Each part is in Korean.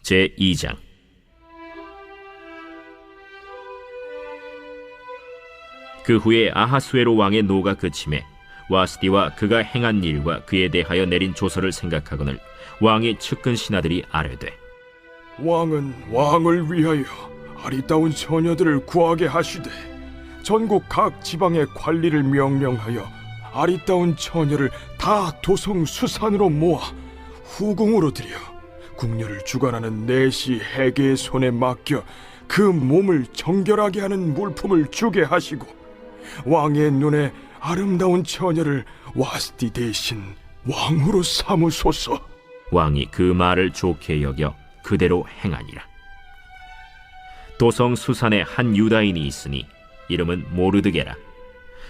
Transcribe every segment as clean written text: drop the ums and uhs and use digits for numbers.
제2장. 그 후에 아하수에로 왕의 노가 그침에 와스디와 그가 행한 일과 그에 대하여 내린 조서를 생각하거늘 왕의 측근 신하들이 아뢰되, 왕은 왕을 위하여 아리따운 처녀들을 구하게 하시되 전국 각 지방의 관리를 명령하여 아리따운 처녀를 다 도성 수산으로 모아 후궁으로 들여 궁녀를 주관하는 내시 해계의 손에 맡겨 그 몸을 정결하게 하는 물품을 주게 하시고 왕의 눈에 아름다운 처녀를 와스디 대신 왕으로 삼으소서. 왕이 그 말을 좋게 여겨 그대로 행하니라. 도성 수산에 한 유다인이 있으니 이름은 모르드게라.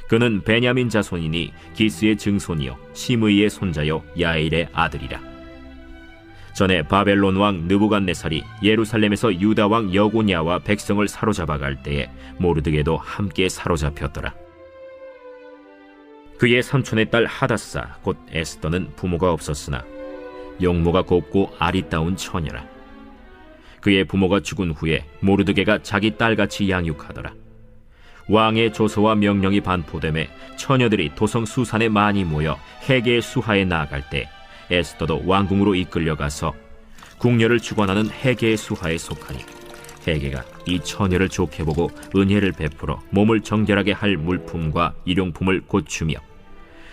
그는 베냐민 자손이니 기스의 증손이요 시므이의 손자요 야일의 아들이라. 전에 바벨론 왕 느부갓네살이 예루살렘에서 유다 왕 여고냐와 백성을 사로잡아 갈 때에 모르드게도 함께 사로잡혔더라. 그의 삼촌의 딸 하다사 곧 에스더는 부모가 없었으나 용모가 곱고 아리따운 처녀라. 그의 부모가 죽은 후에 모르드게가 자기 딸같이 양육하더라. 왕의 조서와 명령이 반포되매 처녀들이 도성 수산에 많이 모여 해계의 수하에 나아갈 때 에스더도 왕궁으로 이끌려가서 궁녀를 주관하는 해계의 수하에 속하니 해계가 이 처녀를 좋게 보고 은혜를 베풀어 몸을 정결하게 할 물품과 일용품을 곧 주며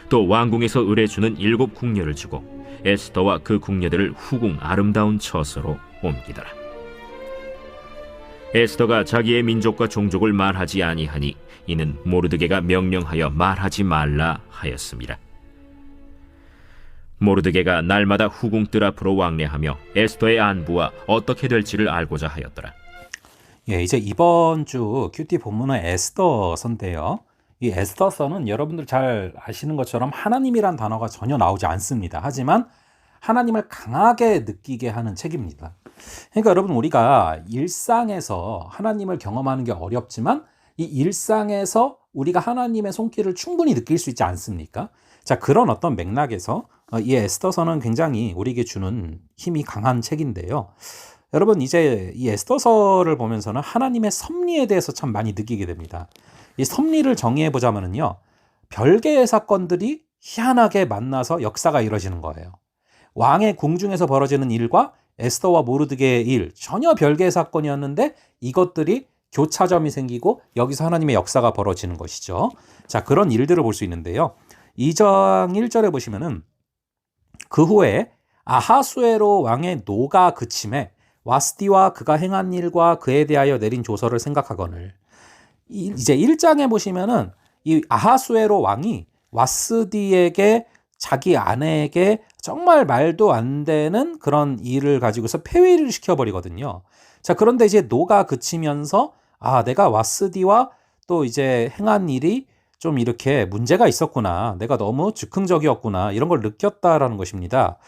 또 왕궁에서 의뢰주는 7 궁녀를 주고 에스더와 그 궁녀들을 후궁 아름다운 처소로 옮기더라. 에스더가 자기의 민족과 종족을 말하지 아니하니 이는 모르드게가 명령하여 말하지 말라 하였습니다. 모르드게가 날마다 후궁 뜰 앞으로 왕래하며 에스더의 안부와 어떻게 될지를 알고자 하였더라. 이제 이번 주 큐티 본문은 에스더서인데요. 이 에스더서는 여러분들 잘 아시는 것처럼 하나님이란 단어가 전혀 나오지 않습니다. 하지만 하나님을 강하게 느끼게 하는 책입니다. 그러니까 여러분, 우리가 일상에서 하나님을 경험하는 게 어렵지만 이 일상에서 우리가 하나님의 손길을 충분히 느낄 수 있지 않습니까? 자, 그런 어떤 맥락에서 이 에스더서는 굉장히 우리에게 주는 힘이 강한 책인데요. 여러분, 이제 이 에스더서를 보면서는 하나님의 섭리에 대해서 참 많이 느끼게 됩니다. 이 섭리를 정의해 보자면요, 별개의 사건들이 희한하게 만나서 역사가 이루어지는 거예요. 왕의 궁중에서 벌어지는 일과 에스더와 모르드게의 일, 전혀 별개의 사건이었는데 이것들이 교차점이 생기고 여기서 하나님의 역사가 벌어지는 것이죠. 자, 그런 일들을 볼 수 있는데요. 2장 1절에 보시면은 그 후에 아하수에로 왕의 노가 그침에 와스디와 그가 행한 일과 그에 대하여 내린 조서를 생각하거늘. 이제 1장에 보시면은 이 아하수에로 왕이 와스디에게 자기 아내에게 정말 말도 안 되는 그런 일을 가지고서 폐위를 시켜버리거든요. 자, 그런데 이제 노가 그치면서 내가 와스디와 또 이제 행한 일이 좀 이렇게 문제가 있었구나, 내가 너무 즉흥적이었구나, 이런 걸 느꼈다라는 것입니다.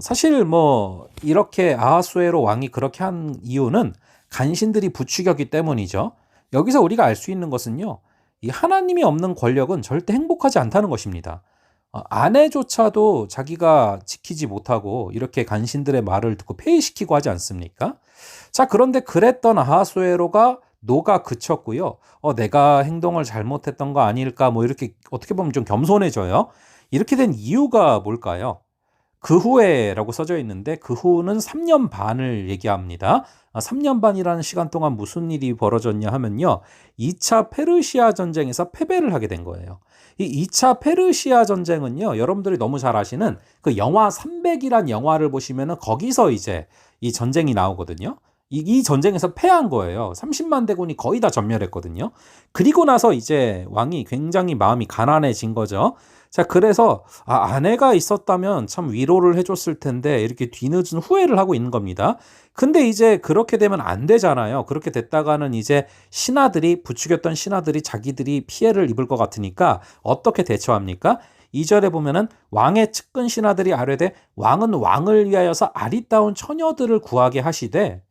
사실 뭐 이렇게 아하수에로 왕이 그렇게 한 이유는 간신들이 부추겼기 때문이죠. 여기서 우리가 알 수 있는 것은요, 이 하나님이 없는 권력은 절대 행복하지 않다는 것입니다. 아내조차도 자기가 지키지 못하고 이렇게 간신들의 말을 듣고 폐위시키고 하지 않습니까? 자, 그런데 그랬던 아하수에로가 노가 그쳤고요. 내가 행동을 잘못했던 거 아닐까, 뭐 이렇게 어떻게 보면 좀 겸손해져요. 이렇게 된 이유가 뭘까요? 그 후에라고 써져 있는데 그 후는 3년 반을 얘기합니다. 3년 반이라는 시간 동안 무슨 일이 벌어졌냐 하면요, 2차 페르시아 전쟁에서 패배를 하게 된 거예요. 이 2차 페르시아 전쟁은요, 여러분들이 너무 잘 아시는 그 영화 300이란 영화를 보시면은 거기서 이제 이 전쟁이 나오거든요. 이 전쟁에서 패한 거예요. 30만 대군이 거의 다 전멸했거든요. 그리고 나서 이제 왕이 굉장히 마음이 가난해진 거죠. 자, 그래서 아내가 있었다면 참 위로를 해줬을 텐데 이렇게 뒤늦은 후회를 하고 있는 겁니다. 근데 이제 그렇게 되면 안 되잖아요. 그렇게 됐다가는 이제 신하들이, 부추겼던 신하들이 자기들이 피해를 입을 것 같으니까 어떻게 대처합니까? 2절에 보면은 왕의 측근 신하들이 아뢰되 왕은 왕을 위하여서 아리따운 처녀들을 구하게 하시되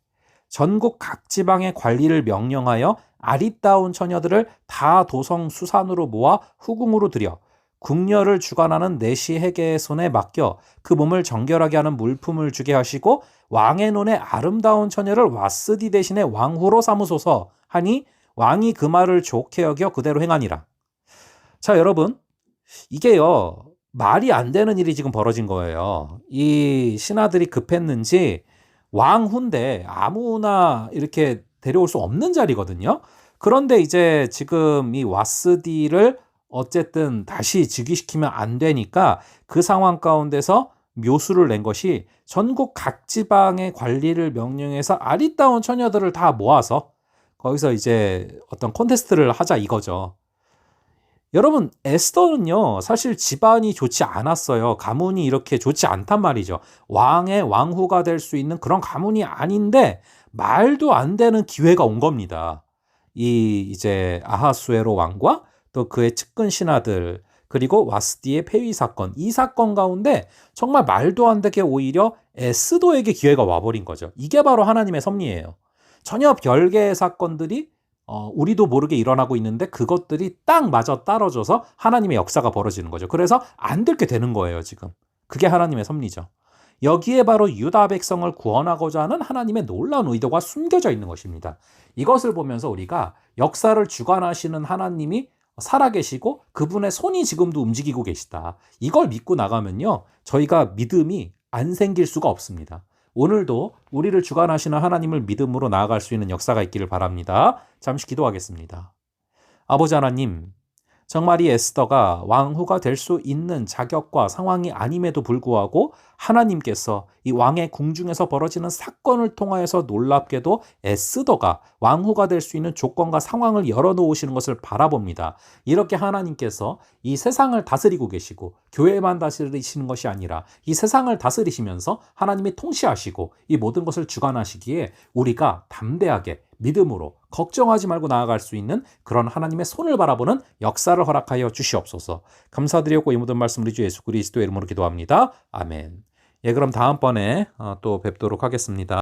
전국 각 지방의 관리를 명령하여 아리따운 처녀들을 다 도성 수산으로 모아 후궁으로 들여 궁녀를 주관하는 내시 해계의 손에 맡겨 그 몸을 정결하게 하는 물품을 주게 하시고 왕의 눈에 아름다운 처녀를 와스디 대신에 왕후로 삼으소서 하니 왕이 그 말을 좋게 여겨 그대로 행하니라. 자, 여러분, 이게요, 말이 안 되는 일이 지금 벌어진 거예요. 이 신하들이 급했는지 왕후인데 아무나 이렇게 데려올 수 없는 자리거든요. 그런데 이제 지금 이 와스디를 어쨌든 다시 즉위시키면 안 되니까 그 상황 가운데서 묘수를 낸 것이 전국 각 지방의 관리를 명령해서 아리따운 처녀들을 다 모아서 거기서 이제 어떤 콘테스트를 하자 이거죠. 여러분, 에스더는요, 사실 집안이 좋지 않았어요. 가문이 이렇게 좋지 않단 말이죠. 왕의 왕후가 될 수 있는 그런 가문이 아닌데 말도 안 되는 기회가 온 겁니다. 이제 아하수에로 왕과 또 그의 측근 신하들 그리고 와스디의 폐위 사건, 이 사건 가운데 정말 말도 안 되게 오히려 에스더에게 기회가 와버린 거죠. 이게 바로 하나님의 섭리예요. 전혀 별개의 사건들이 우리도 모르게 일어나고 있는데 그것들이 딱 맞아 떨어져서 하나님의 역사가 벌어지는 거죠. 그래서 안 들게 되는 거예요, 지금. 그게 하나님의 섭리죠. 여기에 바로 유다 백성을 구원하고자 하는 하나님의 놀라운 의도가 숨겨져 있는 것입니다. 이것을 보면서 우리가 역사를 주관하시는 하나님이 살아계시고 그분의 손이 지금도 움직이고 계시다. 이걸 믿고 나가면요, 저희가 믿음이 안 생길 수가 없습니다. 오늘도 우리를 주관하시는 하나님을 믿음으로 나아갈 수 있는 역사가 있기를 바랍니다. 잠시 기도하겠습니다. 아버지 하나님, 정말 이 에스더가 왕후가 될 수 있는 자격과 상황이 아님에도 불구하고 하나님께서 이 왕의 궁중에서 벌어지는 사건을 통하여서 놀랍게도 에스더가 왕후가 될 수 있는 조건과 상황을 열어놓으시는 것을 바라봅니다. 이렇게 하나님께서 이 세상을 다스리고 계시고 교회만 다스리시는 것이 아니라 이 세상을 다스리시면서 하나님이 통치하시고 이 모든 것을 주관하시기에 우리가 담대하게 믿음으로 걱정하지 말고 나아갈 수 있는 그런 하나님의 손을 바라보는 역사를 허락하여 주시옵소서. 감사드리고 이 모든 말씀 우리 주 예수 그리스도의 이름으로 기도합니다. 아멘. 예, 그럼 다음번에 또 뵙도록 하겠습니다.